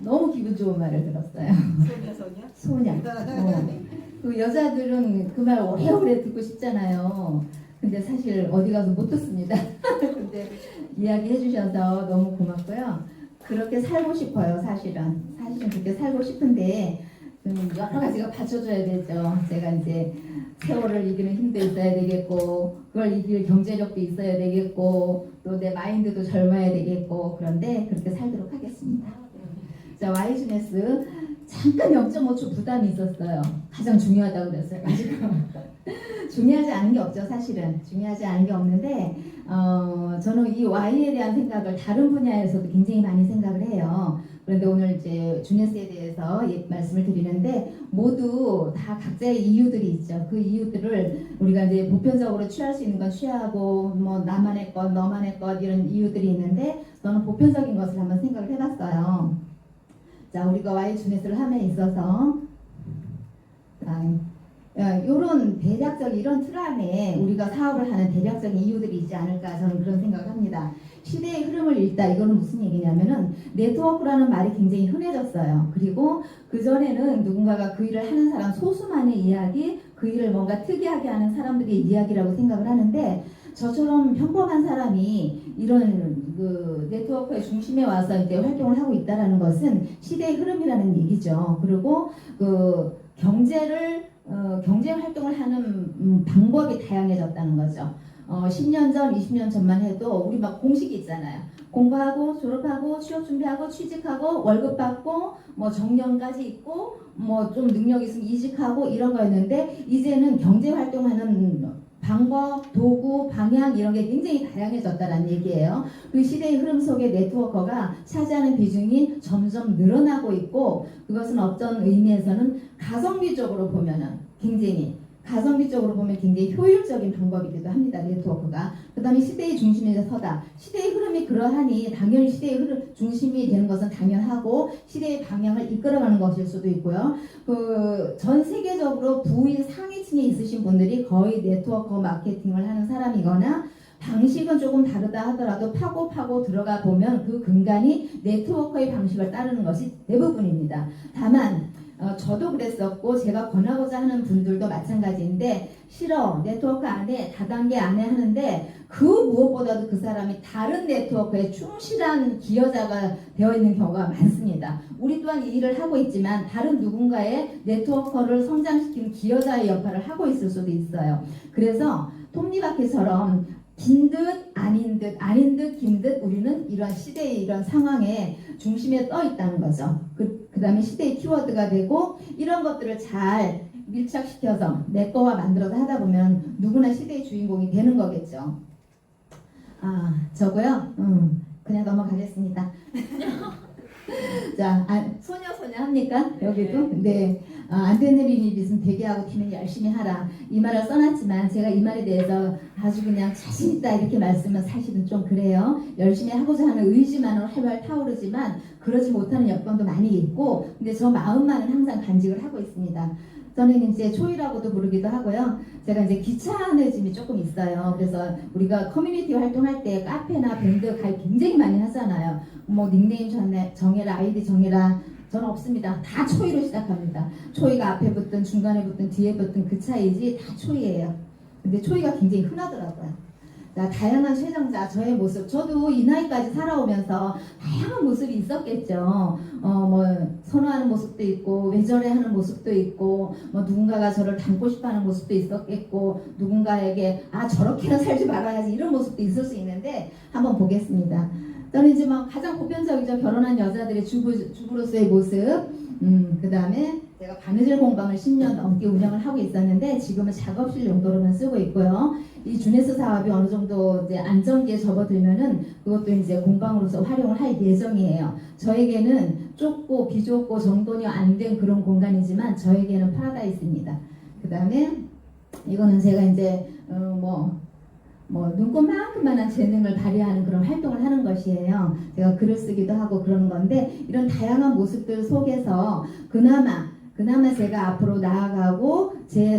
너무 기분 좋은 말을 들었어요. 소냐. 그 여자들은 그 말 오래오래 듣고 싶잖아요. 근데 사실 어디 가서 못 듣습니다. 근데 이야기해 주셔서 너무 고맙고요. 그렇게 살고 싶어요, 사실은. 사실은 그렇게 살고 싶은데 여러 가지가 받쳐줘야 되죠. 제가 이제 세월을 이기는 힘도 있어야 되겠고, 그걸 이길 경제력도 있어야 되겠고, 또 내 마인드도 젊어야 되겠고, 그런데 그렇게 살도록 하겠습니다. 자, Y주네스 잠깐 0.5초 부담이 있었어요. 가장 중요하다고 그랬어요. 중요하지 않은 게 없죠, 사실은. 중요하지 않은 게 없는데 저는 이 Y에 대한 생각을 다른 분야에서도 굉장히 많이 생각을 해요. 그런데 오늘 이제 주네스에 대해서 말씀을 드리는데 모두 다 각자의 이유들이 있죠. 그 이유들을 우리가 이제 보편적으로 취할 수 있는 건 취하고 뭐 나만의 것, 너만의 것 이런 이유들이 있는데 저는 보편적인 것을 한번 생각을 해봤어요. 자, 우리가 Y 주네스를 함에 있어서 이런 대략적 이런 틀 안에 우리가 사업을 하는 대략적인 이유들이 있지 않을까 저는 그런 생각을 합니다. 시대의 흐름을 읽다 이거는 무슨 얘기냐면은 네트워크라는 말이 굉장히 흔해졌어요. 그리고 그전에는 누군가가 그 일을 하는 사람 소수만의 이야기, 그 일을 뭔가 특이하게 하는 사람들의 이야기라고 생각을 하는데 저처럼 평범한 사람이 이런 그 네트워크의 중심에 와서 이제 활동을 하고 있다라는 것은 시대의 흐름이라는 얘기죠. 그리고 그 경제 활동을 하는 방법이 다양해졌다는 거죠. 10년 전, 20년 전만 해도 우리 막 공식이 있잖아요. 공부하고 졸업하고 취업 준비하고 취직하고 월급 받고 뭐 정년까지 있고 뭐 좀 능력 있으면 이직하고 이런 거였는데 이제는 경제 활동하는 방법, 도구, 방향 이런 게 굉장히 다양해졌다는 얘기예요. 그 시대의 흐름 속에 네트워커가 차지하는 비중이 점점 늘어나고 있고 그것은 어떤 의미에서는 가성비적으로 보면은 가성비적으로 보면 굉장히 효율적인 방법이기도 합니다. 네트워크가. 그 다음에 시대의 중심에 서다. 시대의 흐름이 그러하니 당연히 시대의 흐름 중심이 되는 것은 당연하고 시대의 방향을 이끌어가는 것일 수도 있고요. 그 전 세계적으로 부의 상위층에 있으신 분들이 거의 네트워크 마케팅을 하는 사람이거나 방식은 조금 다르다 하더라도 파고 들어가 보면 그 근간이 네트워크의 방식을 따르는 것이 대부분입니다. 다만 저도 그랬었고 제가 권하고자 하는 분들도 마찬가지인데 싫어 네트워크 안에 다단계 안에 하는데 그 무엇보다도 그 사람이 다른 네트워크에 충실한 기여자가 되어 있는 경우가 많습니다. 우리 또한 이 일을 하고 있지만 다른 누군가의 네트워크를 성장시키는 기여자의 역할을 하고 있을 수도 있어요. 그래서 톱니바퀴처럼 긴 듯 아닌 듯 긴 듯 우리는 이런 시대의 이런 상황에 중심에 떠 있다는 거죠. 그 다음에 시대의 키워드가 되고 이런 것들을 잘 밀착시켜서 내 거와 만들어서 하다 보면 누구나 시대의 주인공이 되는 거겠죠. 저거요? 그냥 넘어가겠습니다. 자, 소녀 합니까? 여기도? 네. 안 되는 일이 있으면 대기하고 팀은 열심히 하라. 이 말을 써놨지만 제가 이 말에 대해서 아주 그냥 자신있다 이렇게 말씀은 사실은 좀 그래요. 열심히 하고자 하는 의지만으로 활발 타오르지만 그러지 못하는 여건도 많이 있고 근데 저 마음만은 항상 간직을 하고 있습니다. 저는 이제 초이라고도 부르기도 하고요. 제가 이제 귀찮아짐이 조금 있어요. 그래서 우리가 커뮤니티 활동할 때 카페나 밴드 가입 굉장히 많이 하잖아요. 뭐 닉네임 정해라, 아이디 정해라. 저는 없습니다. 다 초이로 시작합니다. 초이가 앞에 붙든 중간에 붙든 뒤에 붙든 그 차이지 다 초이예요. 근데 초이가 굉장히 흔하더라고요. 자, 다양한 최정자, 저의 모습. 저도 이 나이까지 살아오면서 다양한 모습이 있었겠죠. 뭐 선호하는 모습도 있고 외절해 하는 모습도 있고 뭐 누군가가 저를 닮고 싶어하는 모습도 있었겠고 누군가에게 저렇게는 살지 말아야지 이런 모습도 있을 수 있는데 한번 보겠습니다. 저는 이제 뭐 가장 보편적이죠. 결혼한 여자들의 주부로서의 모습. 그 다음에 제가 바느질 공방을 10년 넘게 운영을 하고 있었는데 지금은 작업실 용도로만 쓰고 있고요. 이 주네스 사업이 어느 정도 이제 안정기에 접어들면은 그것도 이제 공방으로서 활용을 할 예정이에요. 저에게는 좁고 비좁고 정돈이 안 된 그런 공간이지만 저에게는 파라다이스입니다. 그 다음에 이거는 제가 이제 눈꽃만큼만한 재능을 발휘하는 그런 활동을 하는 것이에요. 제가 글을 쓰기도 하고 그러는 건데 이런 다양한 모습들 속에서 그나마 그나마 제가 앞으로 나아가고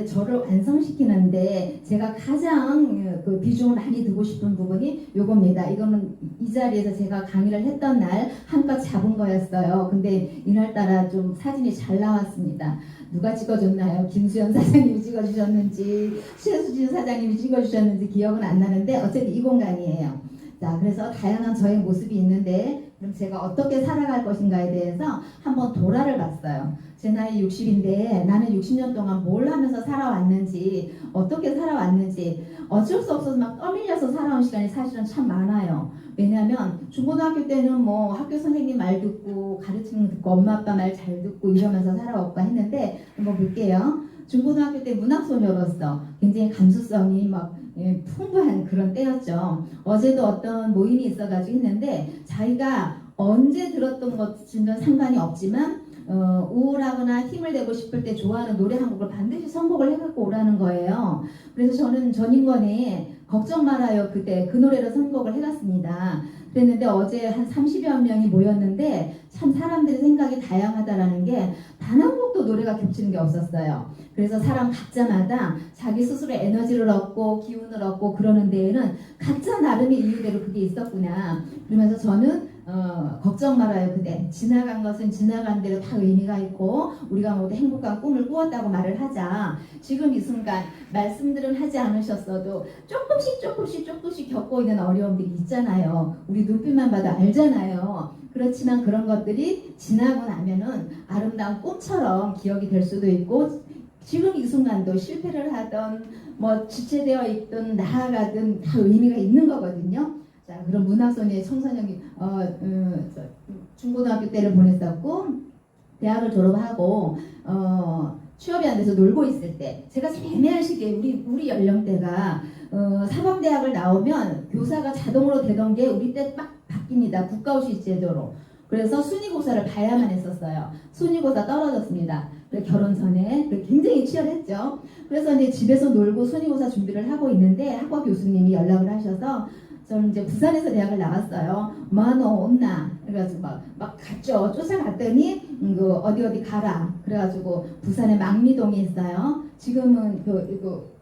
저를 완성시키는데 제가 가장 그 비중을 많이 두고 싶은 부분이 요겁니다. 이거는 이 자리에서 제가 강의를 했던 날 한껏 잡은 거였어요. 근데 이날따라 좀 사진이 잘 나왔습니다. 누가 찍어줬나요? 김수현 사장님이 찍어주셨는지 최수진 사장님이 찍어주셨는지 기억은 안 나는데 어쨌든 이 공간이에요. 자, 그래서 다양한 저의 모습이 있는데 그럼 제가 어떻게 살아갈 것인가에 대해서 한번 돌아를 봤어요. 제 나이 60인데 나는 60년 동안 뭘 하면서 살아왔는지 어떻게 살아왔는지 어쩔 수 없어서 막 떠밀려서 살아온 시간이 사실은 참 많아요. 왜냐하면 중고등학교 때는 뭐 학교 선생님 말 듣고 가르치는 거 듣고 엄마 아빠 말 잘 듣고 이러면서 살아왔고 했는데 한번 볼게요. 중고등학교 때 문학소녀로서 굉장히 감수성이 막 풍부한 그런 때였죠. 어제도 어떤 모임이 있어가지고 했는데 자기가 언제 들었던 것은 상관이 없지만 우울하거나 힘을 내고 싶을 때 좋아하는 노래 한 곡을 반드시 선곡을 해갖고 오라는 거예요. 그래서 저는 전인권의 걱정 말아요 그때 그 노래를 선곡을 해놨습니다. 그랬는데 어제 한 30여 명이 모였는데 참 사람들의 생각이 다양하다라는 게 단 한 곡도 노래가 겹치는 게 없었어요. 그래서 사람 각자마다 자기 스스로 에너지를 얻고 기운을 얻고 그러는 데에는 각자 나름의 이유대로 그게 있었구나. 그러면서 저는 걱정 말아요 그대 지나간 것은 지나간 대로 다 의미가 있고 우리가 모두 행복한 꿈을 꾸었다고 말을 하자. 지금 이 순간 말씀들은 하지 않으셨어도 조금씩 겪고 있는 어려움들이 있잖아요. 우리 눈빛만 봐도 알잖아요. 그렇지만 그런 것들이 지나고 나면은 아름다운 꿈처럼 기억이 될 수도 있고 지금 이 순간도 실패를 하던 뭐 지체되어 있든 나아가든 다 의미가 있는 거거든요. 자, 그럼 문학소녀의 청소년이 중고등학교 때를 보냈었고 대학을 졸업하고 취업이 안 돼서 놀고 있을 때 제가 애매한 시기에 우리 연령대가 사범대학을 나오면 교사가 자동으로 되던 게 우리 때 막 바뀝니다. 국가고시 제도로. 그래서 순위고사를 봐야만 했었어요. 순위고사 떨어졌습니다. 결혼 전에 굉장히 치열했죠. 그래서 이제 집에서 놀고 순위고사 준비를 하고 있는데 학과 교수님이 연락을 하셔서 저는 이제 부산에서 대학을 나왔어요. 너 없나? 그래가지고 막 갔죠. 쫓아갔더니 어디 가라. 그래가지고 부산에 망미동에 있어요. 지금은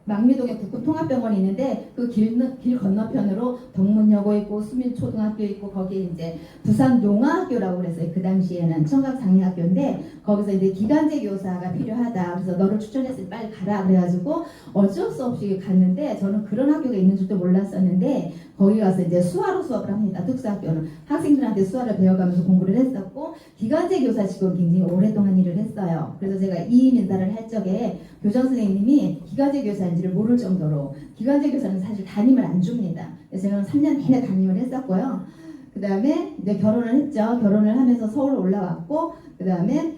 망미동에 국군통합병원이 있는데 그 길 건너편으로 덕문여고 있고 수민초등학교 있고 거기에 이제 부산용화학교라고 그랬어요. 그 당시에는 청각장애학교인데 거기서 이제 기간제 교사가 필요하다. 그래서 너를 추천했으니 빨리 가라. 그래가지고 어쩔 수 없이 갔는데 저는 그런 학교가 있는 줄도 몰랐었는데 거기 가서 이제 수화로 수업을 합니다. 특수학교는 학생들한테 수화를 배워가면서 공부를 했었고 기간제 교사직으로 굉장히 오랫동안 일을 했어요. 그래서 제가 이임 인사를 할 적에 교장 선생님이 기간제 교사인지를 모를 정도로 기간제 교사는 사실 담임을 안 줍니다. 그래서 제가 3년 내내 담임을 했었고요. 그 다음에 이제 결혼을 했죠. 결혼을 하면서 서울 올라왔고 그 다음에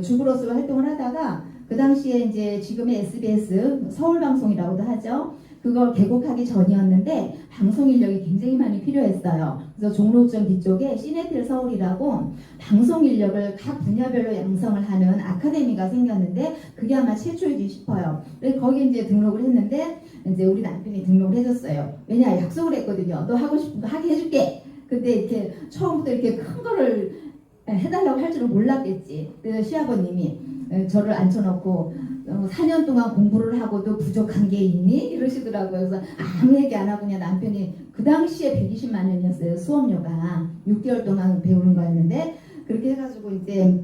주부로서 활동을 하다가 그 당시에 이제 지금의 SBS 서울방송이라고도 하죠. 그걸 개국하기 전이었는데 방송 인력이 굉장히 많이 필요했어요. 그래서 종로점 뒤쪽에 시네필 서울이라고 방송 인력을 각 분야별로 양성을 하는 아카데미가 생겼는데 그게 아마 최초이지 싶어요. 그래서 거기 이제 등록을 했는데 이제 우리 남편이 등록을 해줬어요. 왜냐 약속을 했거든요. 너 하고 싶은 거 하게 해줄게. 근데 이렇게 처음부터 이렇게 큰 거를 해달라고 할 줄은 몰랐겠지. 그래서 시아버님이 저를 앉혀놓고 4년 동안 공부를 하고도 부족한 게 있니? 이러시더라고요. 그래서 아무 얘기 안 하고 그냥 남편이 그 당시에 120만 원이었어요. 수업료가 6개월 동안 배우는 거였는데 그렇게 해가지고 이제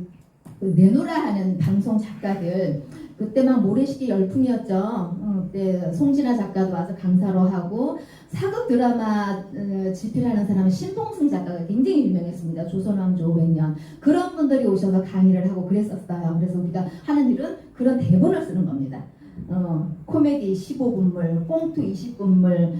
내노라 하는 방송 작가들 그때 막 모래시계 열풍이었죠. 그때 송진아 작가도 와서 강사로 하고 사극 드라마 집필하는 사람은 신봉승 작가가 굉장히 유명했습니다. 조선왕조 500년 그런 분들이 오셔서 강의를 하고 그랬었어요. 그래서 우리가 하는 일은 그런 대본을 쓰는 겁니다. 코미디 15분물, 꽁투 20분물,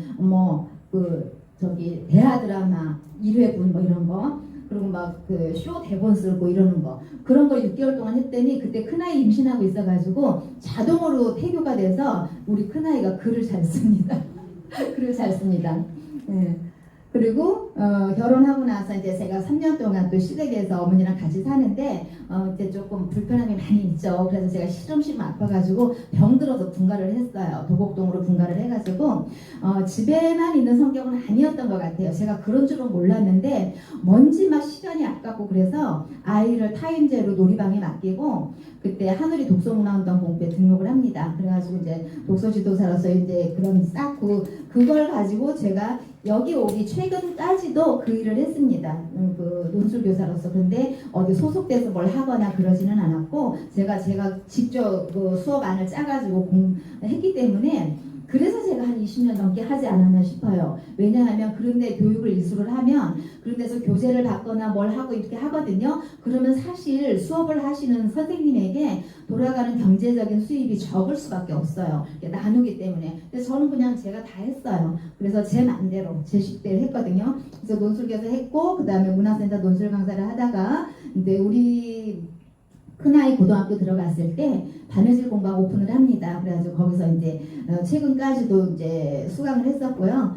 대하 드라마 1회분 뭐 이런 거 그리고 막 그 쇼 대본 쓰고 이러는 거 그런 걸 6개월 동안 했더니 그때 큰아이 임신하고 있어가지고 자동으로 태교가 돼서 우리 큰아이가 글을 잘 씁니다. 글을 잘 씁니다. 네. 그리고 결혼하고 나서 이제 제가 3년 동안 또 시댁에서 어머니랑 같이 사는데 이제 조금 불편함이 많이 있죠. 그래서 제가 시름시름 아파가지고 병들어서 분가를 했어요. 도곡동으로 분가를 해가지고 집에만 있는 성격은 아니었던 것 같아요. 제가 그런 줄은 몰랐는데 뭔지 막 시간이 아깝고 그래서 아이를 타임제로 놀이방에 맡기고 그때 하늘이 독서문화운동 공부에 등록을 합니다. 그래가지고 이제 독서지도사로서 이제 그런 쌓고 그걸 가지고 제가 여기 오기 최근까지도 그 일을 했습니다. 그 논술교사로서. 그런데 어디 소속돼서 뭘 하거나 그러지는 않았고 제가 직접 그 수업안을 짜가지고 했기 때문에 그래서 제가 한 20년 넘게 하지 않았나 싶어요. 왜냐하면 그런데 교육을 이수를 하면 그런 데서 교재를 받거나 뭘 하고 이렇게 하거든요. 그러면 사실 수업을 하시는 선생님에게 돌아가는 경제적인 수입이 적을 수밖에 없어요. 나누기 때문에. 근데 저는 그냥 제가 다 했어요. 그래서 제 맘대로 제 식대로 했거든요. 그래서 논술교사 했고 그 다음에 문화센터 논술 강사를 하다가 이제 우리 큰아이 고등학교 들어갔을 때 바느질 공방 오픈을 합니다. 그래가지고 거기서 이제 최근까지도 이제 수강을 했었고요.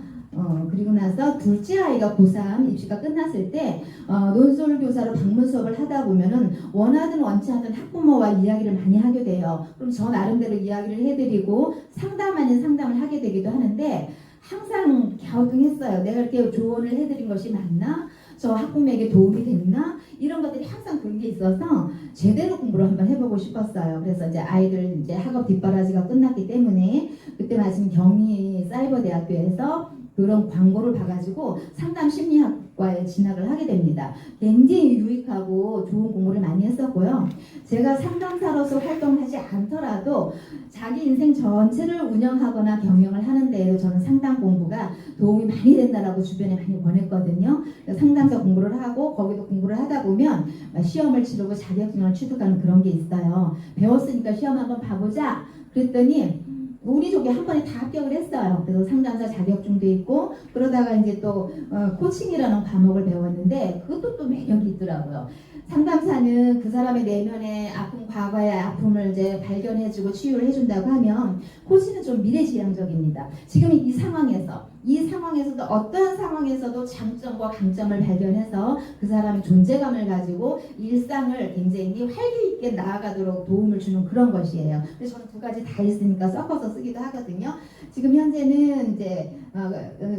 그리고 나서 둘째 아이가 고3 입시가 끝났을 때 논술 교사로 방문 수업을 하다 보면은 원하든 원치 않든 학부모와 이야기를 많이 하게 돼요. 그럼 저 나름대로 이야기를 해드리고 상담 아닌 상담을 하게 되기도 하는데 항상 갸우뚱했어요. 내가 이렇게 조언을 해드린 것이 맞나? 저 학부모에게 도움이 됐나? 이런 것들이 항상 그런 게 있어서 제대로 공부를 한번 해보고 싶었어요. 그래서 이제 아이들 이제 학업 뒷바라지가 끝났기 때문에 그때 마침 경희사이버대학교에서 그런 광고를 봐가지고 상담 심리학과에 진학을 하게 됩니다. 굉장히 유익하고 좋은 공부를 많이 했었고요. 제가 상담사로서 활동하지 않더라도 자기 인생 전체를 운영하거나 경영을 하는 데에도 저는 상담 공부가 도움이 많이 된다라고 주변에 많이 권했거든요. 상담사 공부를 하고 거기도 공부를 하다 보면 시험을 치르고 자격증을 취득하는 그런 게 있어요. 배웠으니까 시험 한번 봐보자. 그랬더니 우리 쪽에 한 번에 다 합격을 했어요. 그래서 상담사 자격증도 있고 그러다가 이제 또 코칭이라는 과목을 배웠는데 그것도 또 매력이 있더라고요. 상담사는 그 사람의 내면의 아픔, 과거의 아픔을 이제 발견해주고 치유를 해준다고 하면 코치는 좀 미래지향적입니다. 지금 이 상황에서도 어떠한 상황에서도 장점과 강점을 발견해서 그 사람의 존재감을 가지고 일상을 굉장히 활기 있게 나아가도록 도움을 주는 그런 것이에요. 그래서 저는 두 가지 다 있으니까 섞어서 쓰기도 하거든요. 지금 현재는 이제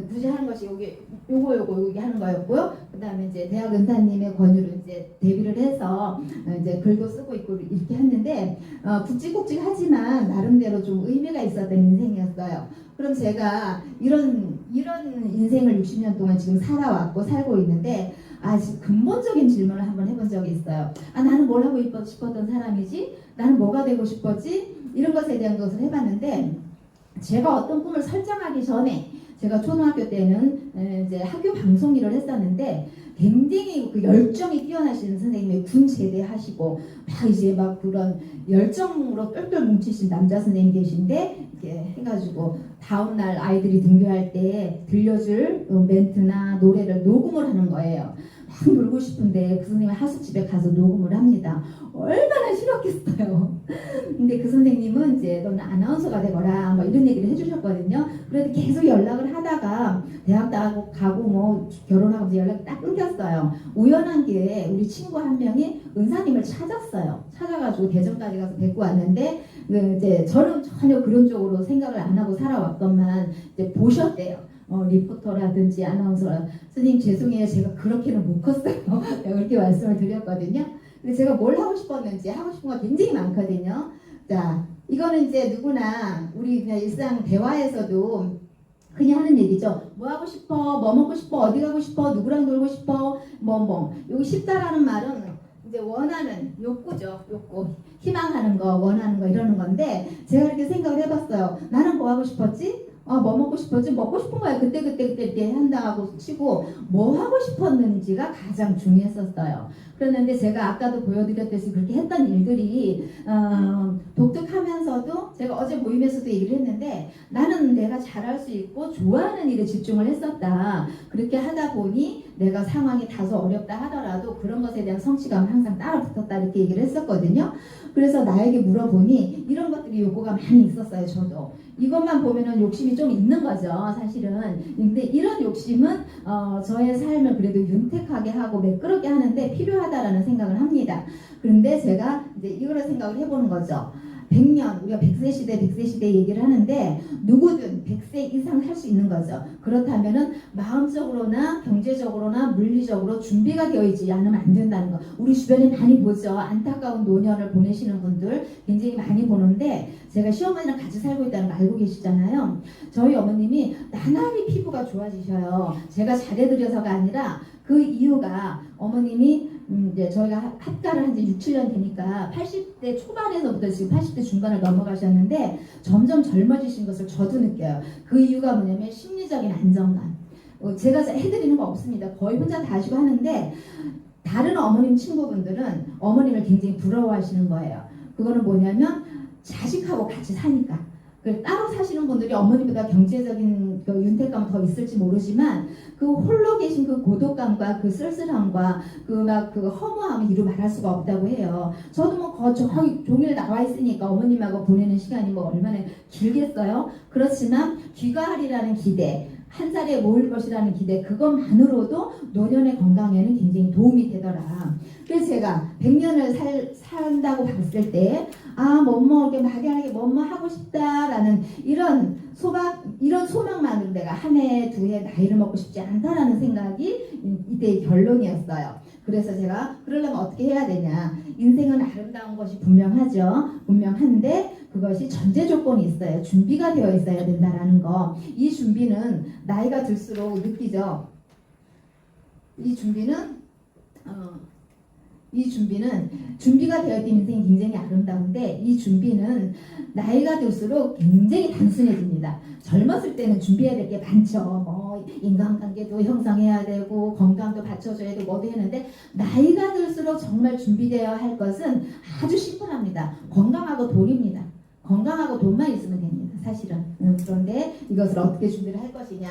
굳이 하는 것이 요거 하는 거였고요. 그 다음에 이제 대학 은사님의 권유로 이제 데뷔를 해서 이제 글도 쓰고 있고 이렇게 했는데 굵직굵직하지만 나름대로 좀 의미가 있었던 인생이었어요. 그럼 제가 이런 인생을 60년 동안 지금 살아왔고 살고 있는데 지금 근본적인 질문을 한번 해본 적이 있어요. 나는 뭘 하고 싶었던 사람이지? 나는 뭐가 되고 싶었지? 이런 것에 대한 것을 해봤는데 제가 어떤 꿈을 설정하기 전에 제가 초등학교 때는 이제 학교 방송 일을 했었는데 굉장히 그 열정이 뛰어나신 선생님이 군 제대하시고 막 이제 막 그런 열정으로 똘똘 뭉치신 남자 선생님 계신데 이렇게 해가지고 다음날 아이들이 등교할 때 들려줄 멘트나 노래를 녹음을 하는 거예요. 막 놀고 싶은데 그 선생님이 하숙집에 가서 녹음을 합니다. 얼마나 싫었겠어요. 근데 그 선생님은 이제 너는 아나운서가 되거라 뭐 이런 얘기를 해주셨거든요. 그래도 계속 연락을 하다가 대학도 가고 뭐 결혼하고 연락이 딱 끊겼어요. 우연한 기회에 우리 친구 한 명이 은사님을 찾았어요. 찾아가지고 대전까지 가서 뵙고 왔는데 이제 저는 전혀 그런 쪽으로 생각을 안 하고 살아왔건만 이제 보셨대요. 리포터라든지 아나운서라 선생님 죄송해요 제가 그렇게는 못 컸어요. 내가 그렇게 말씀을 드렸거든요. 근데 제가 뭘 하고 싶었는지 하고 싶은 거 굉장히 많거든요. 자 이거는 이제 누구나 우리 그냥 일상 대화에서도 그냥 하는 얘기죠. 뭐 하고 싶어, 뭐 먹고 싶어, 어디 가고 싶어, 누구랑 놀고 싶어, 여기 싶다라는 말은 이제 원하는 욕구죠. 욕구, 희망하는 거, 원하는 거 이러는 건데 제가 이렇게 생각을 해봤어요. 나는 뭐 하고 싶었지? 뭐 먹고 싶었지? 먹고 싶은 거야. 그때 이렇게 한다고 치고 뭐 하고 싶었는지가 가장 중요했었어요. 그랬는데 제가 아까도 보여드렸듯이 그렇게 했던 일들이 독특하면서도 제가 어제 모임에서도 얘기를 했는데 나는 내가 잘할 수 있고 좋아하는 일에 집중을 했었다. 그렇게 하다 보니 내가 상황이 다소 어렵다 하더라도 그런 것에 대한 성취감은 항상 따라 붙었다 이렇게 얘기를 했었거든요. 그래서 나에게 물어보니 이런 것들이 요구가 많이 있었어요. 저도 이것만 보면은 욕심이 좀 있는 거죠, 사실은. 근데 이런 욕심은 저의 삶을 그래도 윤택하게 하고 매끄럽게 하는데 필요하다라는 생각을 합니다. 그런데 제가 이제 이거를 생각을 해보는 거죠. 100년, 우리가 100세 시대, 100세 시대 얘기를 하는데 누구든 100세 이상 살 수 있는 거죠. 그렇다면은 마음적으로나 경제적으로나 물리적으로 준비가 되어 있지 않으면 안 된다는 거. 우리 주변에 많이 보죠. 안타까운 노년을 보내시는 분들 굉장히 많이 보는데 제가 시어머니랑 같이 살고 있다는 거 알고 계시잖아요. 저희 어머님이 나날이 피부가 좋아지셔요. 제가 잘해드려서가 아니라 그 이유가 어머님이 이제 저희가 합가를 한 지 6, 7년 되니까 80대 초반에서부터 지금 80대 중반을 넘어가셨는데 점점 젊어지신 것을 저도 느껴요. 그 이유가 뭐냐면 심리적인 안정감. 제가 해드리는 거 없습니다. 거의 혼자 다 하시고 하는데 다른 어머님 친구분들은 어머님을 굉장히 부러워하시는 거예요. 그거는 뭐냐면 자식하고 같이 사니까. 따로 사시는 분들이 어머님보다 경제적인 그 윤택감은 더 있을지 모르지만 그 홀로 계신 그 고독감과 그 쓸쓸함과 그 허무함을 이루 말할 수가 없다고 해요. 저도 뭐 저기 종일 나와 있으니까 어머님하고 보내는 시간이 뭐 얼마나 길겠어요. 그렇지만 귀가하리라는 기대, 한 자리에 모일 것이라는 기대, 그것만으로도 노년의 건강에는 굉장히 도움이 되더라. 그래서 제가 100년을 산다고 봤을 때 이렇게 막연하게 뭐뭐 하고 싶다라는 이런 소망만으로 내가 한 해, 두 해 나이를 먹고 싶지 않다라는 생각이 이때의 결론이었어요. 그래서 제가 그러려면 어떻게 해야 되냐. 인생은 아름다운 것이 분명한데 그것이 전제 조건이 있어요. 준비가 되어 있어야 된다라는 거. 이 준비는 나이가 들수록 느끼죠. 이 준비는 준비가 되어있던 인생이 굉장히 아름다운데 이 준비는 나이가 들수록 굉장히 단순해집니다. 젊었을 때는 준비해야 될 게 많죠. 뭐 인간관계도 형성해야 되고 건강도 받쳐줘야 되고 뭐도 했는데 나이가 들수록 정말 준비되어야 할 것은 아주 심플합니다. 건강하고 돈입니다. 건강하고 돈만 있으면 됩니다. 사실은. 그런데 이것을 어떻게 준비를 할 것이냐.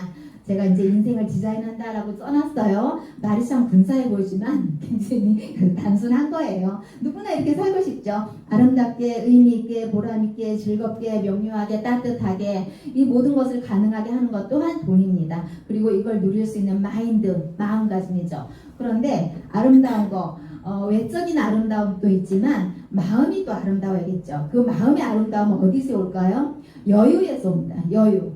제가 이제 인생을 디자인한다라고 써놨어요. 말이 참 근사해 보이지만 굉장히 단순한 거예요. 누구나 이렇게 살고 싶죠. 아름답게, 의미있게, 보람있게, 즐겁게, 명료하게, 따뜻하게 이 모든 것을 가능하게 하는 것 또한 돈입니다. 그리고 이걸 누릴 수 있는 마인드, 마음가짐이죠. 그런데 아름다운 거 외적인 아름다움도 있지만 마음이 또 아름다워야겠죠. 그 마음의 아름다움은 어디서 올까요? 여유에서 옵니다. 여유.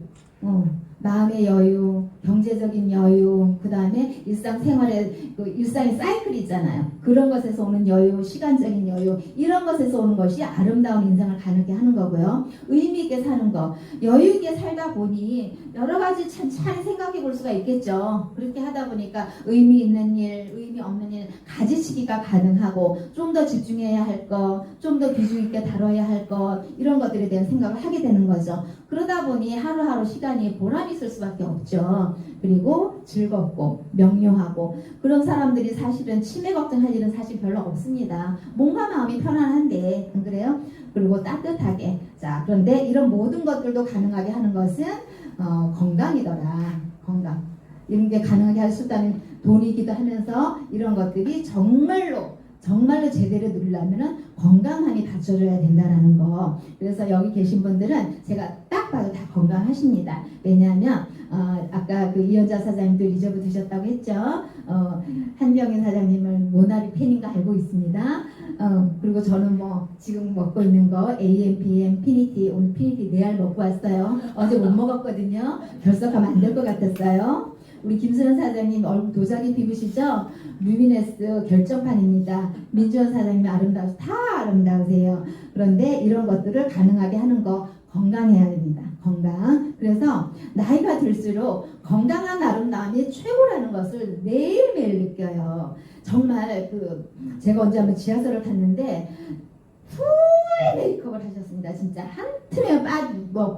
마음의 여유, 경제적인 여유, 그 다음에 일상생활의 일상의 사이클이 있잖아요. 그런 것에서 오는 여유, 시간적인 여유, 이런 것에서 오는 것이 아름다운 인생을 가능하게 하는 거고요. 의미 있게 사는 거, 여유 있게 살다 보니 여러 가지 찬찬히 생각해 볼 수가 있겠죠. 그렇게 하다 보니까 의미 있는 일, 의미 없는 일 가지치기가 가능하고 좀 더 집중해야 할 것, 좀 더 비중 있게 다뤄야 할 것, 이런 것들에 대한 생각을 하게 되는 거죠. 그러다 보니 하루하루 시간이 보람이 있을 수밖에 없죠. 그리고 즐겁고 명료하고 그런 사람들이 사실은 치매 걱정할 일은 사실 별로 없습니다. 몸과 마음이 편안한데 안 그래요? 그리고 따뜻하게. 자, 그런데 이런 모든 것들도 가능하게 하는 것은 건강이더라. 건강. 이런 게 가능하게 할 수 있다는 돈이기도 하면서 이런 것들이 정말로 제대로 누리려면 건강함이 받쳐줘야 된다는 거. 그래서 여기 계신 분들은 제가 딱 봐도 다 건강하십니다. 왜냐하면 아까 그 이현자 사장님도 리저브 드셨다고 했죠. 한병인 사장님을 모나리 팬인가 알고 있습니다. 그리고 저는 뭐 지금 먹고 있는 거 AM, PM, 피니티, 오늘 피니티 4알 먹고 왔어요. 어제 못 먹었거든요. 결석하면 안 될 것 같았어요. 우리 김수현 사장님 얼굴 도자기 피부시죠? 루미네스 결정판입니다. 민주원 사장님 다 아름다우세요. 그런데 이런 것들을 가능하게 하는 거 건강해야 됩니다. 건강. 그래서 나이가 들수록 건강한 아름다움이 최고라는 것을 매일매일 느껴요. 정말 제가 언제 한번 지하철을 탔는데 풀 메이크업을 하셨습니다. 진짜 한 틈에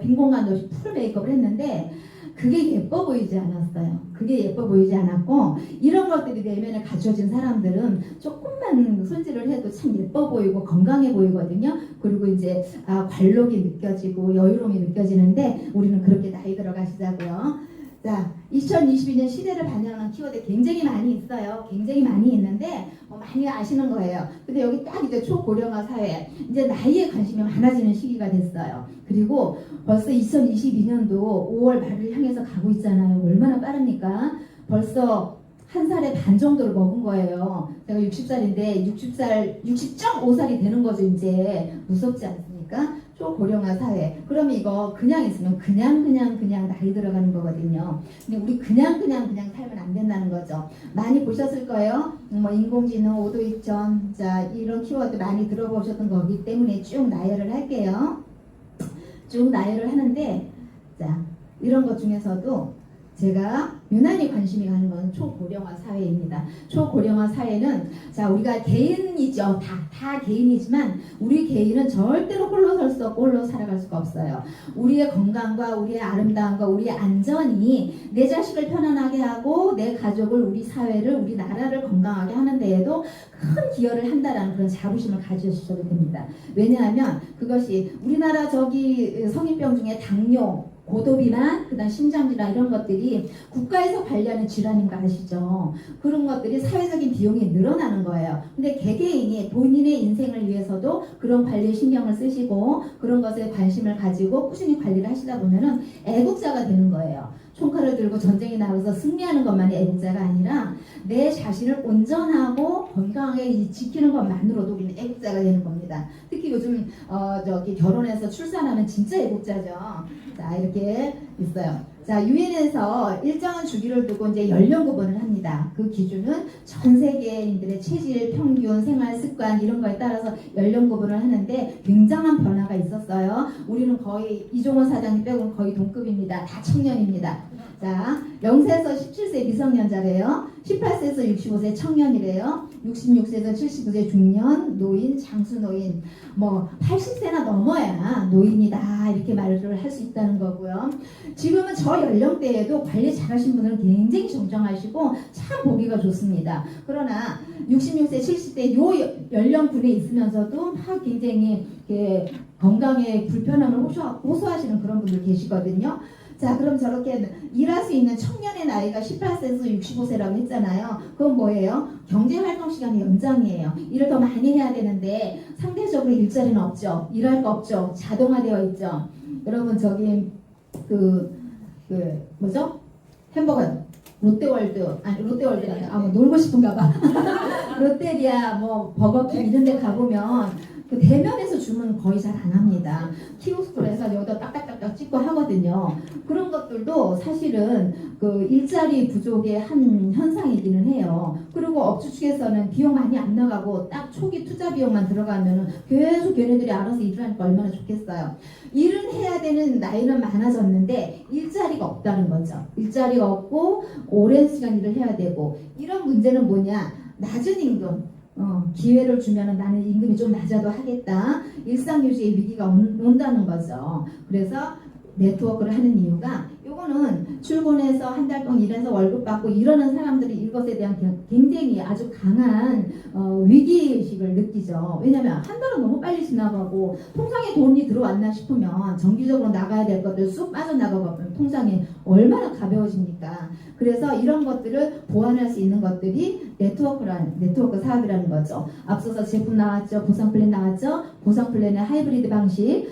빈 공간도 없이 풀 메이크업을 했는데 그게 예뻐 보이지 않았어요. 그게 예뻐 보이지 않았고 이런 것들이 내면에 갖춰진 사람들은 조금만 조금만 손질을 해도 참 예뻐 보이고 건강해 보이거든요. 그리고 이제 관록이 느껴지고 여유로움이 느껴지는데 우리는 그렇게 나이 들어가시자고요. 자, 2022년 시대를 반영하는 키워드 굉장히 많이 있어요. 굉장히 많이 있는데 많이 아시는 거예요. 근데 여기 딱 이제 초고령화 사회, 이제 나이에 관심이 많아지는 시기가 됐어요. 그리고 벌써 2022년도 5월 말을 향해서 가고 있잖아요. 얼마나 빠릅니까? 벌써 한 살에 반 정도를 먹은 거예요. 제가 60살인데 60.5살이 되는 거죠. 이제 무섭지 않습니까? 초고령화 사회. 그러면 이거 그냥 있으면 그냥 나이 들어가는 거거든요. 근데 우리 그냥 살면 안 된다는 거죠. 많이 보셨을 거예요. 뭐 인공지능, 오도익전, 자 이런 키워드 많이 들어보셨던 거기 때문에 쭉 나열을 할게요. 쭉 나열을 하는데 자 이런 것 중에서도 제가 유난히 관심이 가는 건 초고령화 사회입니다. 초고령화 사회는 자 우리가 개인이죠. 다 개인이지만 우리 개인은 절대로 홀로 설 수 없고 홀로 살아갈 수가 없어요. 우리의 건강과 우리의 아름다움과 우리의 안전이 내 자식을 편안하게 하고 내 가족을 우리 사회를 우리 나라를 건강하게 하는 데에도 큰 기여를 한다라는 그런 자부심을 가지셔도 됩니다. 왜냐하면 그것이 우리나라 저기 성인병 중에 당뇨 고도비만, 그 다음 심장질환 이런 것들이 국가에서 관리하는 질환인 거 아시죠? 그런 것들이 사회적인 비용이 늘어나는 거예요. 근데 개개인이 본인의 인생을 위해서도 그런 관리에 신경을 쓰시고 그런 것에 관심을 가지고 꾸준히 관리를 하시다 보면은 애국자가 되는 거예요. 총칼을 들고 전쟁에 나가서 승리하는 것만이 애국자가 아니라 내 자신을 온전하고 건강하게 지키는 것만으로도 우리는 애국자가 되는 겁니다. 특히 요즘 저기 결혼해서 출산하면 진짜 애국자죠. 자 이렇게 있어요. 자 유엔에서 일정한 주기를 두고 이제 연령 구분을 합니다. 그 기준은 전 세계인들의 체질, 평균, 생활 습관 이런 거에 따라서 연령 구분을 하는데 굉장한 변화가 있었어요. 우리는 거의 이종원 사장님 빼고는 거의 동급입니다. 다 청년입니다. 자 0세에서 17세 미성년자래요. 18세에서 65세 청년이래요. 66세에서 79세 중년, 노인, 장수노인, 뭐 80세나 넘어야 노인이다 이렇게 말을 할 수 있다는 거고요. 지금은 저 연령대에도 관리 잘하신 분들은 굉장히 정정하시고 참 보기가 좋습니다. 그러나 66세, 70세 요 연령군에 있으면서도 막 굉장히 건강에 불편함을 호소하시는 그런 분들 계시거든요. 자 그럼 저렇게 일할 수 있는 청년의 나이가 18세에서 65세라고 했잖아요. 그건 뭐예요? 경제활동 시간의 연장이에요. 일을 더 많이 해야 되는데 상대적으로 일자리는 없죠. 일할 거 없죠. 자동화되어 있죠. 여러분 저기 뭐죠? 햄버거 롯데월드 아니 롯데월드가 아니라 뭐 놀고 싶은가 봐. 롯데리아 뭐 버거킹 이런 데 가보면 그 대면에서 주문 거의 잘 안 합니다. 키오스크로 해서 여기다 딱딱딱딱 찍고 하거든요. 그런 것들도 사실은 그 일자리 부족의 한 현상이기는 해요. 그리고 업주 측에서는 비용 많이 안 나가고 딱 초기 투자 비용만 들어가면은 계속 걔네들이 알아서 일을 하니까 얼마나 좋겠어요. 일은 해야 되는 나이는 많아졌는데 일자리가 없다는 거죠. 일자리가 없고 오랜 시간 일을 해야 되고 이런 문제는 뭐냐? 낮은 임금. 기회를 주면은 나는 임금이 좀 낮아도 하겠다. 일상유지의 위기가 온다는 거죠. 그래서 네트워크를 하는 이유가 요거는 출근해서 한 달 동안 일해서 월급 받고 이러는 사람들이 이것에 대한 굉장히 아주 강한 위기의식을 느끼죠. 왜냐하면 한 달은 너무 빨리 지나가고 통장에 돈이 들어왔나 싶으면 정기적으로 나가야 될 것들 쑥 빠져나가고 통장이 얼마나 가벼워집니까? 그래서 이런 것들을 보완할 수 있는 것들이 네트워크 사업이라는 거죠. 앞서서 제품 나왔죠. 보상 플랜 나왔죠. 보상 플랜의 하이브리드 방식,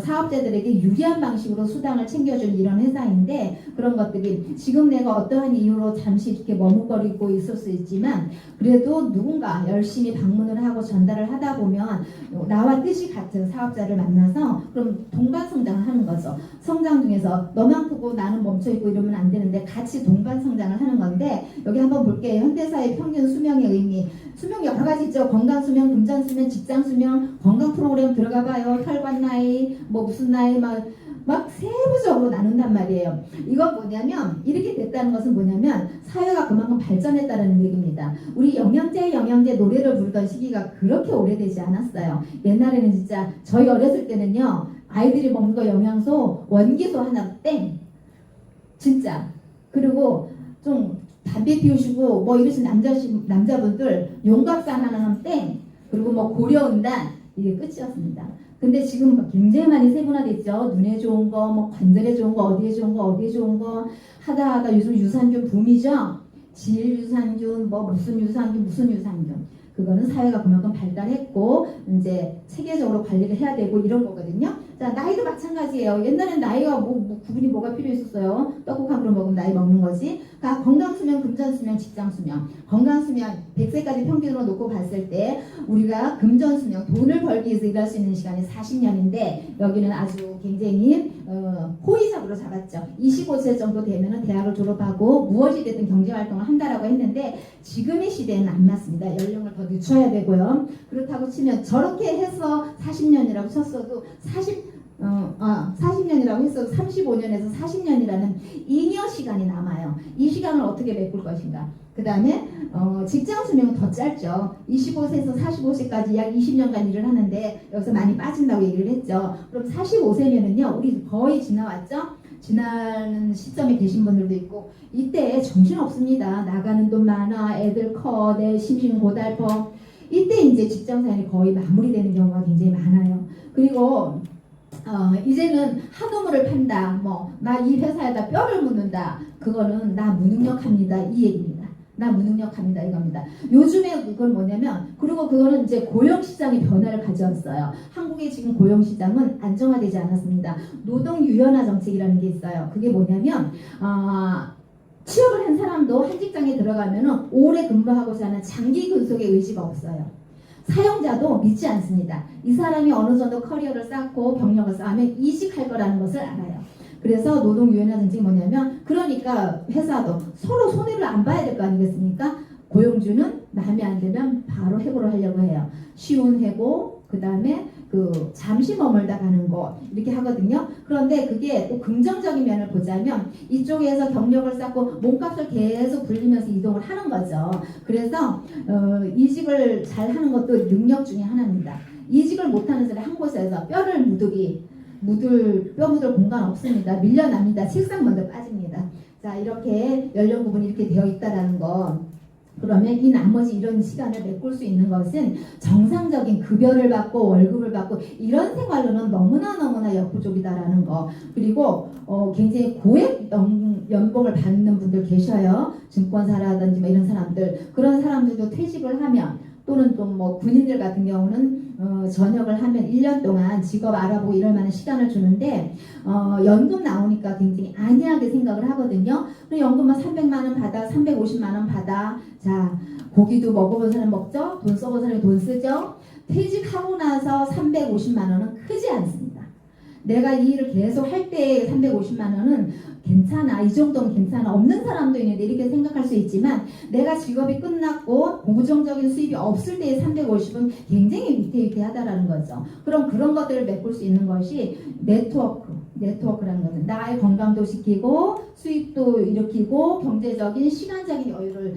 사업자들에게 유리한 방식으로 수당을 챙겨주는 이런 회사인데 그런 것들이 지금 내가 어떠한 이유로 잠시 이렇게 머뭇거리고 있을 수 있지만 그래도 누군가 열심히 방문을 하고 전달을 하다 보면 나와 뜻이 같은 사업자를 만나서 그럼 동반 성장을 하는 거죠. 성장 중에서 너만 크고 나는 멈춰있고 이러면 안 되는데 같이 동반 성장을 하는 건데 여기 한번 볼게요. 현대사의 평균 수명의 의미. 수명 여러 가지 있죠. 건강 수명, 금전 수명, 직장 수명, 건강 프로그램 들어가 봐요. 혈관 나이, 뭐 무슨 나이 막 세부적으로 나눈단 말이에요. 이건 뭐냐면 이렇게 됐다는 것은 뭐냐면 사회가 그만큼 발전했다는 얘기입니다. 우리 영양제 노래를 부르던 시기가 그렇게 오래되지 않았어요. 옛날에는 진짜 저희 어렸을 때는요. 아이들이 먹는 거 영양소 원기소 하나 땡 진짜. 그리고 좀 담배 피우시고 뭐 이러신 남자분들 용각산 하나는 땡, 그리고 뭐 고려은단 이게 끝이었습니다. 근데 지금 굉장히 많이 세분화됐죠. 눈에 좋은 거, 뭐 관절에 좋은 거, 어디에 좋은 거, 어디에 좋은 거 하다 요즘 유산균 붐이죠. 질유산균, 뭐 무슨 유산균. 그거는 사회가 그만큼 발달했고 이제 체계적으로 관리를 해야 되고 이런 거거든요. 자, 나이도 마찬가지예요. 옛날엔 나이가 뭐 구분이 뭐가 필요했었어요. 떡국 한 그릇 먹으면 나이 먹는 거지. 그러니까 건강수명, 금전수명, 직장수명. 건강수명 100세까지 평균으로 놓고 봤을 때 우리가 금전수명, 돈을 벌기 위해서 일할 수 있는 시간이 40년인데 여기는 아주 굉장히 호의적으로 잡았죠. 25세 정도 되면은 대학을 졸업하고 무엇이 됐든 경제활동을 한다라고 했는데 지금의 시대는 안 맞습니다. 연령을 더 늦춰야 되고요. 그렇다고 치면 저렇게 해서 40년이라고 쳤어도 40년이라고 했어도 35년에서 40년이라는 잉여 시간이 남아요. 이 시간을 어떻게 메꿀 것인가. 그 다음에 직장 수명은 더 짧죠. 25세에서 45세까지 약 20년간 일을 하는데 여기서 많이 빠진다고 얘기를 했죠. 그럼 45세면은요 우리 거의 지나왔죠. 지나는 시점에 계신 분들도 있고 이때 정신 없습니다. 나가는 돈 많아, 애들 커, 내 심신 고달퍼. 이때 이제 직장 생활이 거의 마무리되는 경우가 굉장히 많아요. 그리고 이제는 한우물을 판다, 뭐 나 이 회사에다 뼈를 묻는다, 그거는 나 무능력합니다 이 얘기입니다. 나 무능력합니다 이겁니다. 요즘에 그건 뭐냐면, 그리고 그거는 이제 고용시장의 변화를 가져왔어요. 한국의 지금 고용시장은 안정화되지 않았습니다. 노동 유연화 정책이라는 게 있어요. 그게 뭐냐면 취업을 한 사람도 한 직장에 들어가면 오래 근무하고자 하는 장기 근속의 의지가 없어요. 사용자도 믿지 않습니다. 이 사람이 어느 정도 커리어를 쌓고 경력을 쌓으면 이직할 거라는 것을 알아요. 그래서 노동 유연화 정책이 뭐냐면, 그러니까 회사도 서로 손해를 안 봐야 될 거 아니겠습니까? 고용주는 마음에 안 들면 바로 해고를 하려고 해요. 쉬운 해고, 그 다음에 잠시 머물다 가는 거 이렇게 하거든요. 그런데 그게 또 긍정적인 면을 보자면 이쪽에서 경력을 쌓고 몸값을 계속 굴리면서 이동을 하는 거죠. 그래서 이직을 잘 하는 것도 능력 중에 하나입니다. 이직을 못하는 사람이 한 곳에서 뼈를 뼈 묻을 공간 없습니다. 밀려납니다. 책상 먼저 빠집니다. 자, 이렇게 연령 구분이 이렇게 되어 있다라는 거. 그러면 이 나머지 이런 시간을 메꿀 수 있는 것은 정상적인 급여를 받고 월급을 받고 이런 생활로는 너무나 역부족이다라는 거. 그리고 굉장히 고액 연봉을 받는 분들 계셔요. 증권사라든지 뭐 이런 사람들. 그런 사람들도 퇴직을 하면, 또는 또 뭐 군인들 같은 경우는 전역을 하면 1년 동안 직업 알아보고 이럴 만한 시간을 주는데 연금 나오니까 굉장히 안이하게 생각을 하거든요. 연금은 300만 원 받아, 350만 원 받아. 자, 고기도 먹어본 사람 먹죠. 돈 써본 사람이 돈 쓰죠. 퇴직하고 나서 350만 원은 크지 않습니다. 내가 이 일을 계속 할 때 350만 원은 괜찮아, 이 정도는 괜찮아, 없는 사람도 있는데 이렇게 생각할 수 있지만, 내가 직업이 끝났고 고정적인 수입이 없을 때의 350은 굉장히 위태위태하다라는 거죠. 그럼 그런 것들을 메꿀 수 있는 것이 네트워크라는 것은 나의 건강도 지키고 수입도 일으키고 경제적인 시간적인 여유를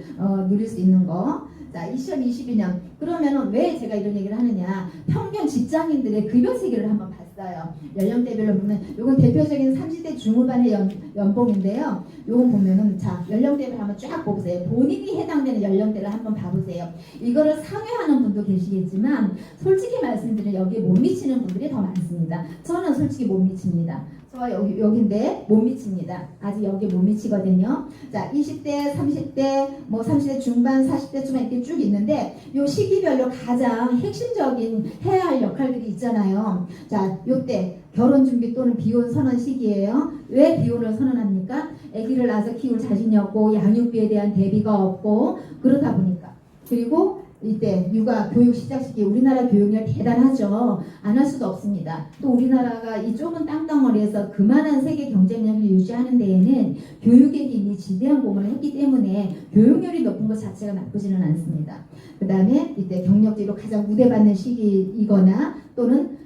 누릴 수 있는 거. 자, 2022년. 그러면은 왜 제가 이런 얘기를 하느냐. 평균 직장인들의 급여 체계를 한번 봤어요. 연령대별로 보면, 요건 대표적인 30대 중후반의 연봉인데요. 요건 보면은, 자, 연령대별 한번 쫙 보세요. 본인이 해당되는 연령대를 한번 봐보세요. 이거를 상회하는 분도 계시겠지만, 솔직히 말씀드리면 여기에 못 미치는 분들이 더 많습니다. 저는 솔직히 못 미칩니다. 저 여기인데 못 미칩니다. 아직 여기에 못 미치거든요. 자, 20대, 30대, 뭐 30대 중반, 40대 초반 이렇게 쭉 있는데, 요 시기별로 가장 핵심적인 해야 할 역할들이 있잖아요. 자, 요때 결혼 준비 또는 비혼 선언 시기예요. 왜 비혼을 선언합니까? 아기를 낳아서 키울 자신이 없고 양육비에 대한 대비가 없고 그러다 보니까. 그리고 이때 육아 교육 시작 시기, 우리나라 교육열 대단하죠. 안 할 수도 없습니다. 또 우리나라가 이 좁은 땅덩어리에서 그만한 세계 경쟁력을 유지하는 데에는 교육의 힘이 지대한 공헌을 했기 때문에 교육열이 높은 것 자체가 나쁘지는 않습니다. 그 다음에 이때 경력직으로 가장 우대받는 시기이거나 또는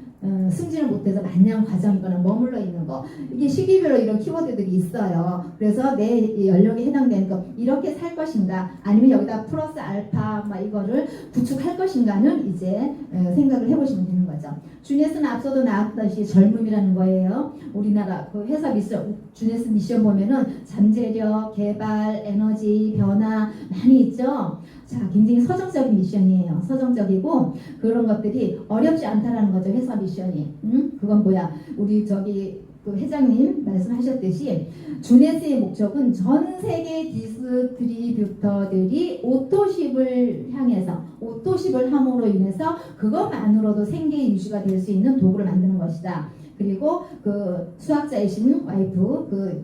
승진을 못해서 만년 과정이거나 머물러 있는 거, 이게 시기별로 이런 키워드들이 있어요. 그래서 내 연령에 해당되는 거 이렇게 살 것인가, 아니면 여기다 플러스 알파 막 이거를 구축할 것인가는 이제 생각을 해보시면 되는 거죠. 주네스는 앞서도 나왔듯이 젊음이라는 거예요. 우리나라 그 회사 미션, 주네스 미션 보면은 잠재력, 개발, 에너지, 변화 많이 있죠. 자, 굉장히 서정적인 미션이에요. 서정적이고 그런 것들이 어렵지 않다라는 거죠. 회사 미션이. 그건 뭐야? 우리 저기 그 회장님 말씀하셨듯이 주네스의 목적은 전 세계 디스트리뷰터들이 오토십을 향해서, 오토십을 함으로 인해서 그것만으로도 생계 유지가 될 수 있는 도구를 만드는 것이다. 그리고 그 수학자이신 와이프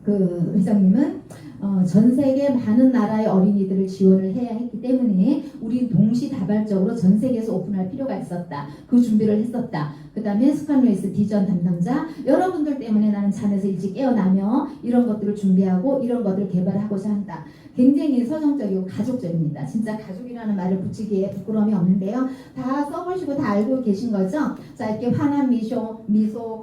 그 회장님은 전 세계 많은 나라의 어린이들을 지원을 해야 했기 때문에 우리 동시다발적으로 전 세계에서 오픈할 필요가 있었다. 그 준비를 했었다. 그 다음에 스칸루이스 비전 담당자, 여러분들 때문에 나는 잠에서 일찍 깨어나며 이런 것들을 준비하고 이런 것들을 개발하고자 한다. 굉장히 서정적이고 가족적입니다. 진짜 가족이라는 말을 붙이기에 부끄러움이 없는데요. 다 써보시고 다 알고 계신 거죠? 자, 이렇게 환한 미소,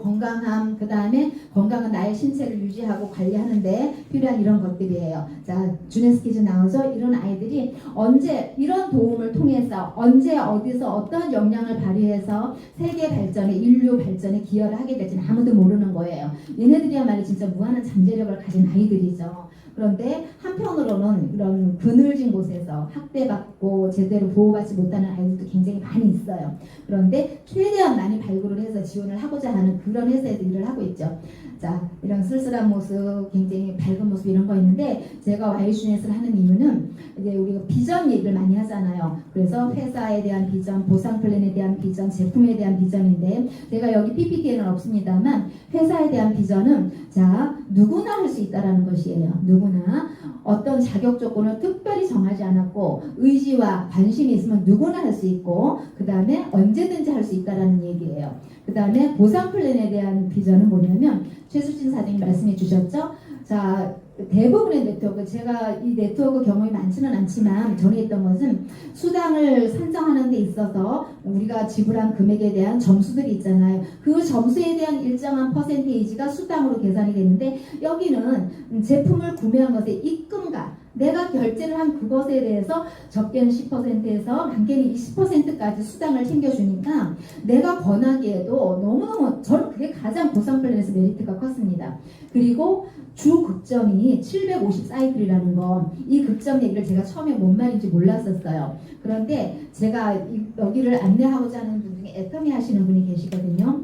건강함, 그 다음에 건강한 나의 신체를 유지하고 관리하는데 필요한 이런 것들이에요. 자, 주네스 퀴즈 나와서 이런 아이들이 언제 이런 도움을 통해서 언제 어디서 어떤 역량을 발휘해서 세계 발전에, 인류 발전에 기여를 하게 될지는 아무도 모르는 거예요. 얘네들이야말로 진짜 무한한 잠재력을 가진 아이들이죠. 그런데 한편으로는 이런 그늘진 곳에서 학대받고 제대로 보호받지 못하는 아이들도 굉장히 많이 있어요. 그런데 최대한 많이 발굴을 해서 지원을 하고자 하는 그런 회사에서 일을 하고 있죠. 자, 이런 쓸쓸한 모습, 굉장히 밝은 모습 이런 거 있는데, 제가 와이슈넷을 하는 이유는 이제 우리가 비전 얘기를 많이 하잖아요. 그래서 회사에 대한 비전, 보상 플랜에 대한 비전, 제품에 대한 비전인데, 제가 여기 PPT에는 없습니다만 회사에 대한 비전은 자, 누구나 할 수 있다라는 것이에요. 누구나 어떤 자격 조건을 특별히 정하지 않았고 의지와 관심이 있으면 누구나 할 수 있고, 그 다음에 언제든지 할 수 있다라는 얘기예요. 그 다음에 보상 플랜에 대한 비전은 뭐냐면 최수진 사장님 말씀해 주셨죠. 자, 대부분의 네트워크, 제가 이 네트워크 경험이 많지는 않지만 전에 했던 것은 수당을 산정하는 데 있어서 우리가 지불한 금액에 대한 점수들이 있잖아요. 그 점수에 대한 일정한 퍼센테이지가 수당으로 계산이 되는데, 여기는 제품을 구매한 것의 입금과 내가 결제를 한 그것에 대해서 적게는 10%에서 많게는 20%까지 수당을 챙겨주니까 내가 권하기에도 너무너무, 저는 그게 가장 보상 플랜에서 메리트가 컸습니다. 그리고 주 극점이 750 사이클이라는 거, 이 극점 얘기를 제가 처음에 뭔 말인지 몰랐었어요. 그런데 제가 여기를 안내하고자 하는 분 중에 애터미 하시는 분이 계시거든요.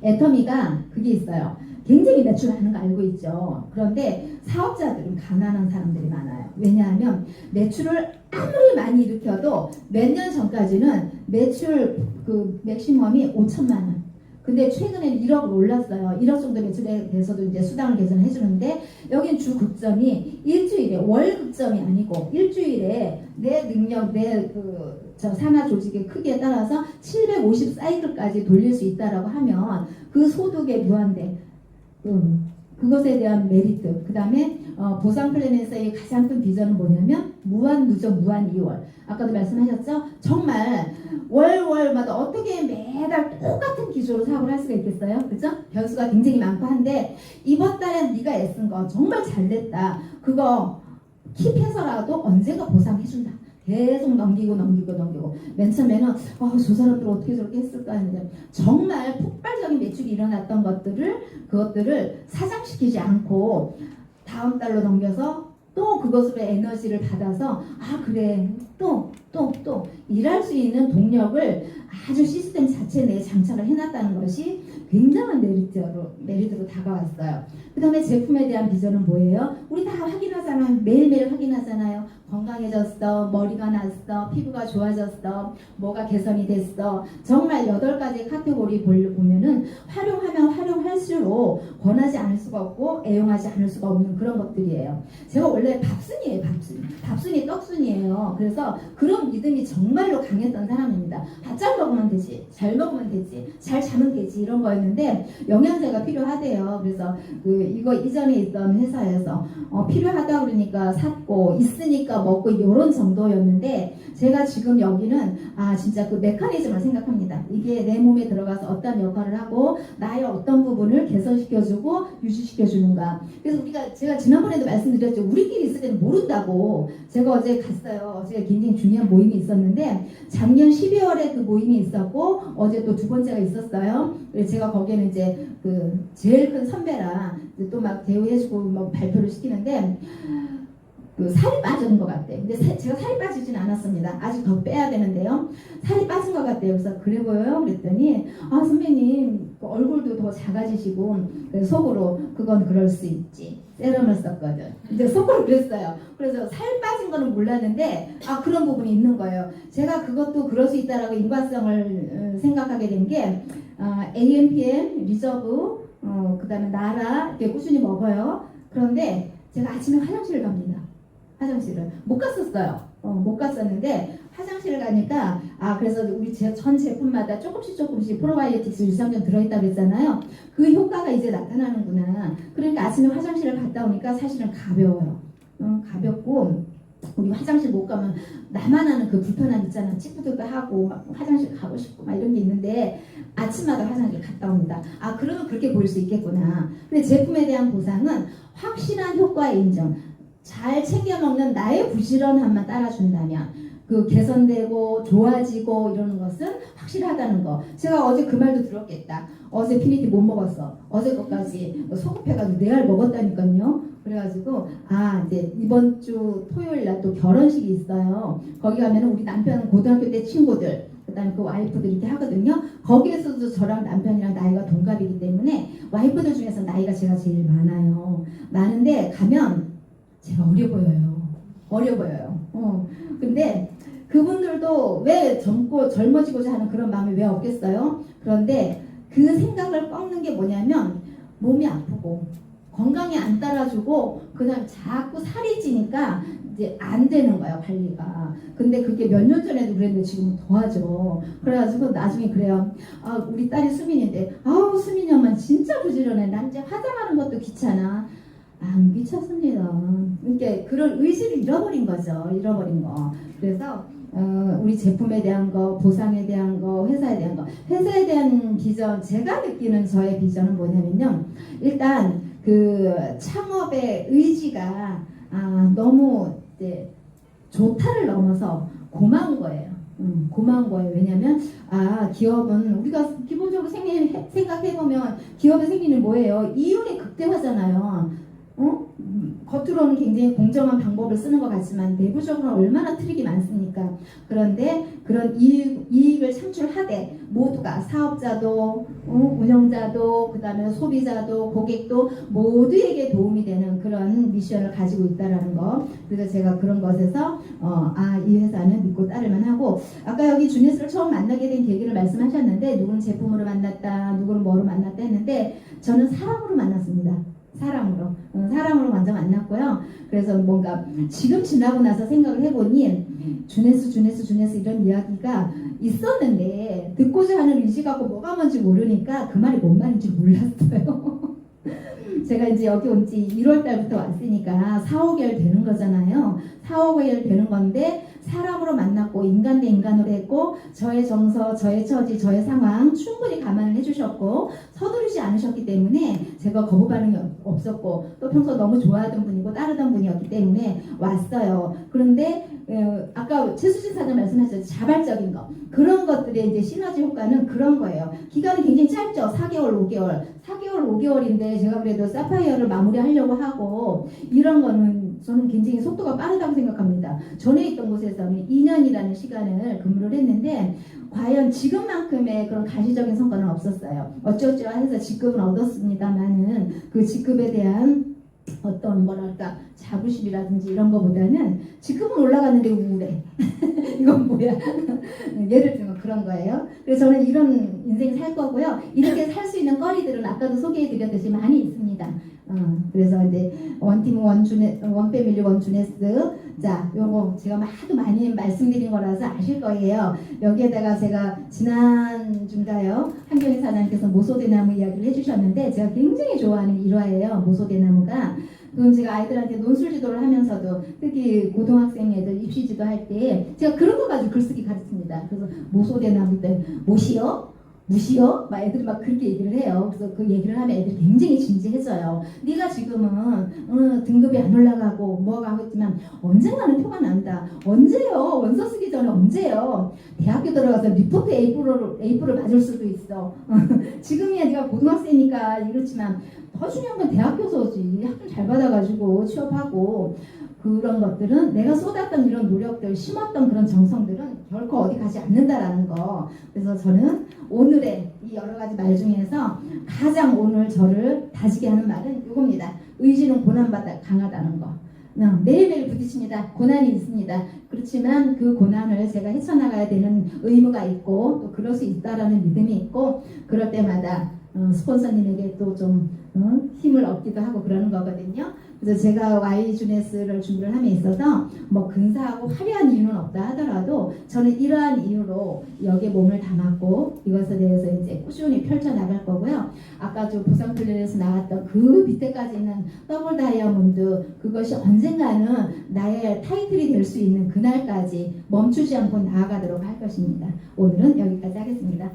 애터미가 그게 있어요. 굉장히 매출하는 거 알고 있죠. 그런데 사업자들은 가난한 사람들이 많아요. 왜냐하면 매출을 아무리 많이 일으켜도 몇 년 전까지는 매출 그 맥시멈이 5천만 원. 근데 최근에는 1억으로 올랐어요. 1억 정도 매출에 대해서도 이제 수당을 개선해 주는데, 여긴 주 극점이 일주일에, 월 극점이 아니고 일주일에 내 능력, 내 저 산하 조직의 크기에 따라서 750 사이클까지 돌릴 수 있다라고 하면 그 소득에 무한대, 그것에 대한 메리트, 그 다음에 보상 플랜에서의 가장 큰 비전은 뭐냐면 무한 누적, 무한 이월. 아까도 말씀하셨죠? 정말 월마다 어떻게 매달 똑같은 기조로 사업을 할 수가 있겠어요? 그죠? 변수가 굉장히 많고 한데, 이번 달에 네가 애쓴 거 정말 잘 됐다. 그거 킵해서라도 언젠가 보상해준다. 계속 넘기고 맨 처음에는 저 사람들 어떻게 저렇게 했을까 했는데, 정말 폭발적인 매출이 일어났던 그것들을 사장시키지 않고 다음 달로 넘겨서 또 그것으로 에너지를 받아서 그래 또 일할 수 있는 동력을 아주 시스템 자체 내에 장착을 해놨다는 것이 굉장한 메리트로 다가왔어요. 그 다음에 제품에 대한 비전은 뭐예요? 우리 다 확인하잖아요. 매일매일 확인하잖아요. 건강해졌어, 머리가 났어, 피부가 좋아졌어, 뭐가 개선이 됐어. 정말 8가지 카테고리 보면은 활용하면 활용할수록 권하지 않을 수가 없고 애용하지 않을 수가 없는 그런 것들이에요. 제가 원래 밥순이에요. 밥순이 떡순이에요. 그래서 그런 믿음이 정말로 강했던 사람입니다. 밥 잘 먹으면 되지, 잘 먹으면 되지, 잘 자면 되지, 이런 거였는데 영양제가 필요하대요. 그래서 이거 이전에 있던 회사에서 필요하다 그러니까 샀고, 있으니까 먹고, 이런 정도였는데 제가 지금 여기는 진짜 그 메커니즘을 생각합니다. 이게 내 몸에 들어가서 어떤 역할을 하고 나의 어떤 부분을 개선시켜주고 유지시켜주는가. 그래서 제가 지난번에도 말씀드렸죠. 우리끼리 있을 때는 모른다고. 제가 어제 갔어요. 어제 굉장히 중요한 모임이 있었는데 작년 12월에 그 모임이 있었고 어제 또 두 번째가 있었어요. 그래서 제가 거기에는 이제 그 제일 큰 선배라 또 막 대우해주고 뭐 발표를 시키는데 그 살이 빠진 것 같대. 근데 제가 살이 빠지진 않았습니다. 아직 더 빼야 되는데요. 살이 빠진 것 같대요. 그래서 그래 보여요? 그랬더니 선배님 그 얼굴도 더 작아지시고 속으로 그건 그럴 수 있지. 세럼을 썼거든. 이제 속으로 그랬어요. 그래서 살 빠진 거는 몰랐는데 그런 부분이 있는 거예요. 제가 그것도 그럴 수 있다라고 인과성을 생각하게 된 게 AMPM, 리저브, 그 다음에 나라 이렇게 꾸준히 먹어요. 그런데 제가 아침에 화장실을 갑니다. 화장실을 못 갔었어요. 못 갔었는데 화장실을 가니까 그래서 우리 전 제품마다 조금씩 프로바이오틱스 유산균 들어있다고 했잖아요. 그 효과가 이제 나타나는구나. 그러니까 아침에 화장실을 갔다 오니까 사실은 가벼워요. 가볍고 우리 화장실 못 가면 나만 아는 그 불편함 있잖아. 찌푸드도 하고 화장실 가고 싶고 막 이런 게 있는데 아침마다 화장실 갔다 옵니다. 그러면 그렇게 보일 수 있겠구나. 근데 제품에 대한 보상은 확실한 효과의 인정. 잘 챙겨 먹는 나의 부지런함만 따라준다면 그 개선되고 좋아지고 이러는 것은 확실하다는 거. 제가 어제 그 말도 들었겠다. 어제 피니티 못 먹었어. 어제 것까지 소급해가지고 내일 먹었다니까요. 그래가지고 이제 이번 주 토요일 날 또 결혼식이 있어요. 거기 가면은 우리 남편 고등학교 때 친구들 그다음에 그 와이프들 이렇게 하거든요. 거기에서도 저랑 남편이랑 나이가 동갑이기 때문에 와이프들 중에서 나이가 제가 제일 많아요. 많은데 가면 제가 어려 보여요. 근데 그분들도 왜 젊어지고자 하는 그런 마음이 왜 없겠어요? 그런데 그 생각을 꺾는 게 뭐냐면 몸이 아프고 건강이 안 따라주고 그냥 자꾸 살이 찌니까 이제 안 되는 거예요, 관리가. 근데 그게 몇 년 전에도 그랬는데 지금은 더하죠. 그래가지고 나중에 그래요. 우리 딸이 수민인데 수민이 엄마 진짜 부지런해. 난 이제 화장하는 것도 귀찮아. 안 귀찮습니다. 그러니까 그런 의지를 잃어버린 거죠. 잃어버린 거. 그래서 우리 제품에 대한 거, 보상에 대한 거, 회사에 대한 거. 회사에 대한 비전, 제가 느끼는 저의 비전은 뭐냐면요. 일단 그 창업의 의지가 너무 이제 좋다를 넘어서 고마운 거예요. 고마운 거예요. 왜냐면 기업은 우리가 기본적으로 생각해보면 기업의 생리는 뭐예요? 이윤이 극대화잖아요. 겉으로는 굉장히 공정한 방법을 쓰는 것 같지만 내부적으로 얼마나 트릭이 많습니까? 그런데 그런 이익을 창출하되 모두가 사업자도 운영자도 그 다음에 소비자도 고객도 모두에게 도움이 되는 그런 미션을 가지고 있다는 거. 그래서 제가 그런 것에서 이 회사는 믿고 따를만 하고 아까 여기 주네스를 처음 만나게 된 계기를 말씀하셨는데 누구는 제품으로 만났다 누구는 뭐로 만났다 했는데 저는 사람으로 만났습니다. 사람으로 먼저 만났고요. 그래서 뭔가 지금 지나고 나서 생각을 해보니 주네스 이런 이야기가 있었는데 듣고자 하는 의지 갖고 뭐가 뭔지 모르니까 그 말이 뭔 말인지 몰랐어요. 제가 이제 여기 온 지 1월 달부터 왔으니까 4, 5개월 되는 거잖아요. 4, 5개월 되는 건데 사람으로 만났고 인간 대 인간으로 했고 저의 정서, 저의 처지, 저의 상황 충분히 감안을 해주셨고 서두르지 않으셨기 때문에 제가 거부 반응이 없었고 또 평소 너무 좋아하던 분이고 따르던 분이었기 때문에 왔어요. 그런데 아까 최수진 사장 말씀하셨죠. 자발적인 거. 그런 것들의 이제 시너지 효과는 그런 거예요. 기간은 굉장히 짧죠. 4개월, 5개월인데 제가 그래도 사파이어를 마무리하려고 하고 이런 거는 저는 굉장히 속도가 빠르다고 생각합니다. 전에 있던 곳에서는 2년이라는 시간을 근무를 했는데 과연 지금만큼의 그런 가시적인 성과는 없었어요. 어쩌저해서 직급은 얻었습니다만은 그 직급에 대한 어떤 뭐랄까 자부심이라든지 이런 거보다는 직급은 올라갔는데 우울해. 이건 뭐야? 예를 들면 그런 거예요. 그래서 저는 이런 인생 살 거고요. 이렇게 살 수 있는 거리들은 아까도 소개해드렸듯이 많이 있습니다. 그래서 이제 원팀 원패밀리 원주네스 자 요거 제가 하도 많이 말씀드린 거라서 아실 거예요. 여기에다가 제가 지난주인가요 한경희 사장님께서 모소대나무 이야기를 해주셨는데 제가 굉장히 좋아하는 일화예요. 모소대나무가 그럼 제가 아이들한테 논술 지도를 하면서도 특히 고등학생 애들 입시 지도할 때 제가 그런 거 가지고 글쓰기 가르칩니다. 그래서 모소대나 그때 모시요? 무시요? 막 애들이 막 그렇게 얘기를 해요. 그래서 그 얘기를 하면 애들이 굉장히 진지해져요. 네가 지금은 등급이 안 올라가고 뭐가 하고 있지만 언젠가는 표가 난다. 언제요? 원서 쓰기 전에 언제요? 대학교 들어가서 리포트 A4를 맞을 수도 있어. 지금이야 네가 고등학생이니까 이렇지만 더 중요한 건 대학교서지. 학점 잘 받아가지고 취업하고 그런 것들은 내가 쏟았던 이런 노력들, 심었던 그런 정성들은 결코 어디 가지 않는다라는 거. 그래서 저는 오늘의 이 여러 가지 말 중에서 가장 오늘 저를 다지게 하는 말은 이겁니다. 의지는 고난받아 강하다는 거. 매일매일 부딪힙니다. 고난이 있습니다. 그렇지만 그 고난을 제가 헤쳐나가야 되는 의무가 있고 또 그럴 수 있다라는 믿음이 있고 그럴 때마다 스폰서님에게 또 좀 힘을 얻기도 하고 그러는 거거든요. 그래서 제가 Y주네스를 준비를 함에 있어서 뭐 근사하고 화려한 이유는 없다 하더라도 저는 이러한 이유로 여기에 몸을 담았고 이것에 대해서 이제 꾸준히 펼쳐나갈 거고요. 아까 저 보상플랜에서 나왔던 그 밑에까지 있는 더블 다이아몬드 그것이 언젠가는 나의 타이틀이 될 수 있는 그날까지 멈추지 않고 나아가도록 할 것입니다. 오늘은 여기까지 하겠습니다.